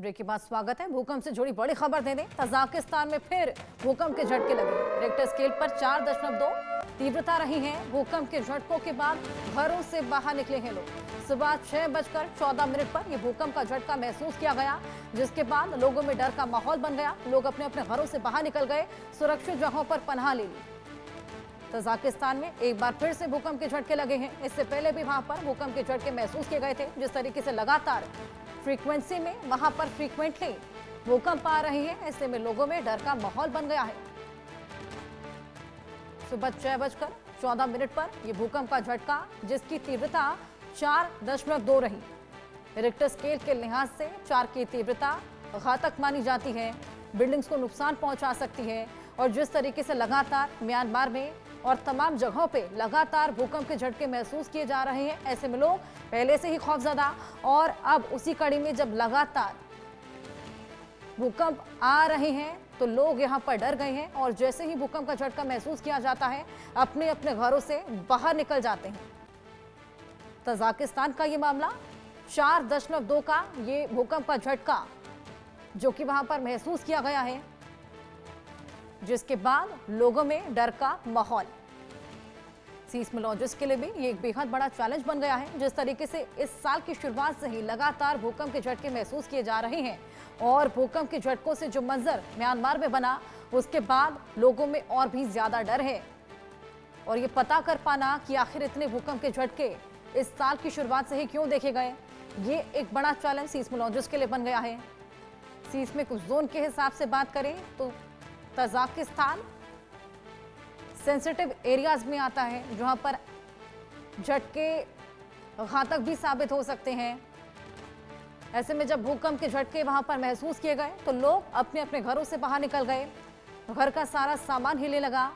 Break के बाद स्वागत है। भूकंप से जुड़ी बड़ी खबर दे दें। तजाकिस्तान में फिर भूकंप के झटके लगे। रिक्टर स्केल पर 4.2 तीव्रता रही है। भूकंप के झटकों के बाद घरों से बाहर निकले हैं लोग। सुबह 6:14 पर यह भूकंप का झटका महसूस किया गया, जिसके बाद लोगों में डर का माहौल बन गया। लोग अपने अपने घरों से बाहर निकल गए, सुरक्षित जगहों पर पनाह ले ली। तजाकिस्तान में एक बार फिर से भूकंप के झटके लगे हैं। इससे पहले भी वहां पर भूकंप के झटके महसूस किए गए थे। जिस तरीके से लगातार फ्रीक्वेंसी में वहां पर फ्रीक्वेंटली भूकंप आ रहे हैं, ऐसे में लोगों में डर का माहौल बन गया है। सुबह 6:14 पर यह भूकंप का झटका, जिसकी तीव्रता 4.2 रही। रिक्टर स्केल के लिहाज से 4 की तीव्रता घातक मानी जाती है, बिल्डिंग्स को नुकसान पहुंचा सकती है। और जिस तरीके से लगातार म्यांमार में और तमाम जगहों पे लगातार भूकंप के झटके महसूस किए जा रहे हैं, ऐसे में लोग पहले से ही खौफजदा, और अब उसी कड़ी में जब लगातार भूकंप आ रहे हैं तो लोग यहां पर डर गए हैं। और जैसे ही भूकंप का झटका महसूस किया जाता है, अपने अपने घरों से बाहर निकल जाते हैं। तजाकिस्तान का ये मामला 4.2 का ये भूकंप का झटका जो कि वहां पर महसूस किया गया है, जिसके बाद लोगों में डर का माहौल। सीस्मोलॉजिस्ट के लिए भी ये एक बेहद बड़ा चैलेंज बन गया है। जिस तरीके से इस साल की शुरुआत से ही लगातार भूकंप के झटके महसूस किए जा रहे हैं और भूकंप के झटकों से जो मंजर म्यांमार में बना, उसके बाद लोगों में और भी ज्यादा डर है। और ये पता कर पाना कि आखिर इतने भूकंप के झटके इस साल की शुरुआत से ही क्यों देखे गए, ये एक बड़ा चैलेंज सीस्मोलॉजिस्ट के लिए बन गया है। सीस्मिक जोन के हिसाब से बात करें तो तजाकिस्तान सेंसिटिव एरियाज में आता है, जहां पर झटके घातक भी साबित हो सकते हैं। ऐसे में जब भूकंप के झटके वहां पर महसूस किए गए तो लोग अपने अपने घरों से बाहर निकल गए। घर का सारा सामान हिलने लगा।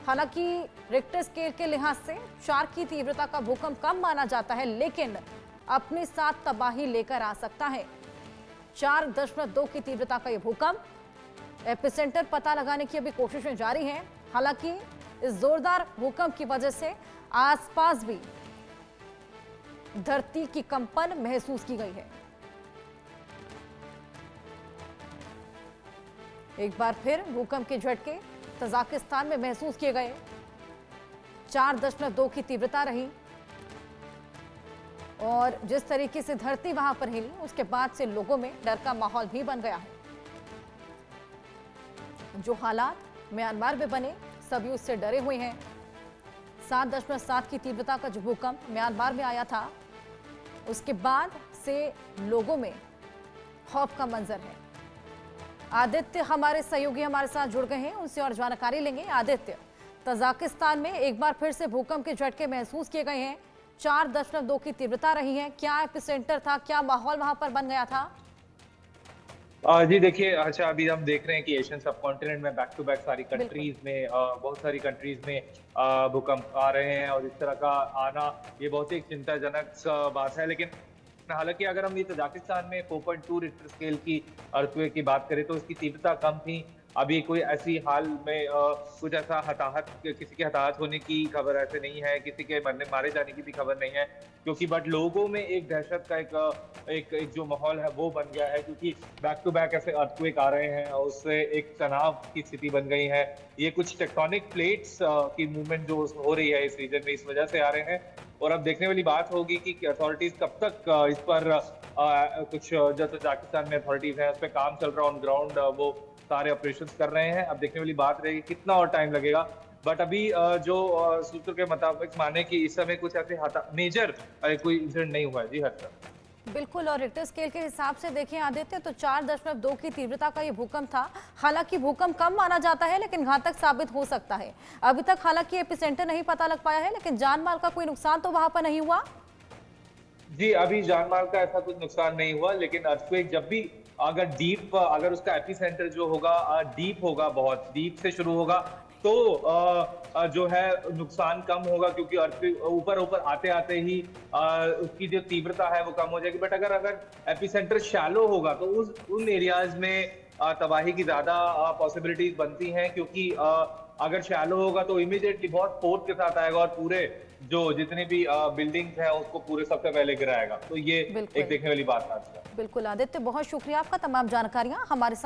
हालांकि रिक्टर स्केल के लिहाज से 4 की तीव्रता का भूकंप कम माना जाता है, लेकिन अपने साथ तबाही लेकर आ सकता है। 4.2 की तीव्रता का यह भूकंप, एपिसेंटर पता लगाने की अभी कोशिशें जारी हैं। हालांकि इस जोरदार भूकंप की वजह से आसपास भी धरती की कंपन महसूस की गई है। एक बार फिर भूकंप के झटके तजाकिस्तान में महसूस किए गए। 4.2 की तीव्रता रही और जिस तरीके से धरती वहां पर हिली, उसके बाद से लोगों में डर का माहौल भी बन गया है। जो हालात म्यांमार में बने, सभी उससे डरे हुए हैं। 7.7 की तीव्रता का जो भूकंप म्यांमार में आया था, उसके बाद से लोगों में खौफ का मंजर है। आदित्य हमारे सहयोगी हमारे साथ जुड़ गए हैं, उनसे और जानकारी लेंगे। आदित्य, तजाकिस्तान में एक बार फिर से भूकंप के झटके महसूस किए गए हैं। 4.2 की तीव्रता रही है। क्या एपिसेंटर था, क्या माहौल वहां पर बन गया था? जी देखिए, अच्छा अभी हम देख रहे हैं कि एशियन सब कॉन्टिनेंट में बैक टू बैक सारी कंट्रीज में बहुत सारी कंट्रीज में भूकंप आ रहे हैं और इस तरह का आना ये बहुत ही चिंताजनक बात है। लेकिन हालांकि अगर हम ये तजाकिस्तान में 4.2 रिक्टर स्केल की अर्थक्वेक की बात करें तो इसकी तीव्रता कम थी। अभी कोई ऐसी हाल में कुछ ऐसा किसी के हताहत होने की खबर ऐसे नहीं है, किसी के मारे जाने की भी खबर नहीं है, क्योंकि बट लोगों में एक दहशत का एक जो माहौल है वो बन गया है, क्योंकि बैक टू बैक ऐसे अर्थक्वेक आ रहे हैं और उससे एक तनाव की स्थिति बन गई है। ये कुछ टेक्टोनिक प्लेट्स की मूवमेंट जो हो रही है इस रीजन में, इस वजह से आ रहे हैं। और अब देखने वाली बात होगी कि अथॉरिटीज कब तक इस पर कुछ जो तजाकिस्तान में अथॉरिटीज हैं उस पर काम चल रहा है ऑन ग्राउंड, वो सारे ऑपरेशंस कर रहे हैं। अब देखने वाली बात रहेगी कितना और टाइम लगेगा। बट अभी जो सूत्र के मुताबिक माने कि इस समय कुछ ऐसे मेजर कोई इंसिडेंट नहीं हुआ है। जी हर्षा, बिल्कुल। और रिक्टर स्केल के हिसाब से देखें आदित्य तो 4.2 की तीव्रता का ये भूकंप था। हालांकि भूकंप कम माना जाता है, लेकिन घातक साबित हो सकता है। अभी तक हालांकि एपिसेंटर नहीं पता लग पाया है, लेकिन जान माल का कोई नुकसान तो वहां पर नहीं हुआ। जी अभी जान माल का ऐसा कुछ नुकसान नहीं हुआ, लेकिन अर्थक्वेक जब भी अगर उसका एपिसेंटर जो होगा डीप होगा, बहुत डीप से शुरू होगा, तो जो है नुकसान कम होगा, क्योंकि अर्थक्वेक ऊपर आते आते ही उसकी जो तीव्रता है वो कम हो जाएगी। बट अगर एपिसेंटर शैलो होगा तो उन एरियाज में तबाही की ज्यादा पॉसिबिलिटीज बनती हैं, क्योंकि अगर शैलो होगा तो इमीडिएटली बहुत फोर्स के साथ आएगा और पूरे जो जितने भी बिल्डिंग्स है उसको पूरे सबसे पहले गिराएगा। तो ये बिल्कुल। एक देखने वाली बात है। बिल्कुल आदित्य, बहुत शुक्रिया आपका तमाम जानकारियां हमारे साथ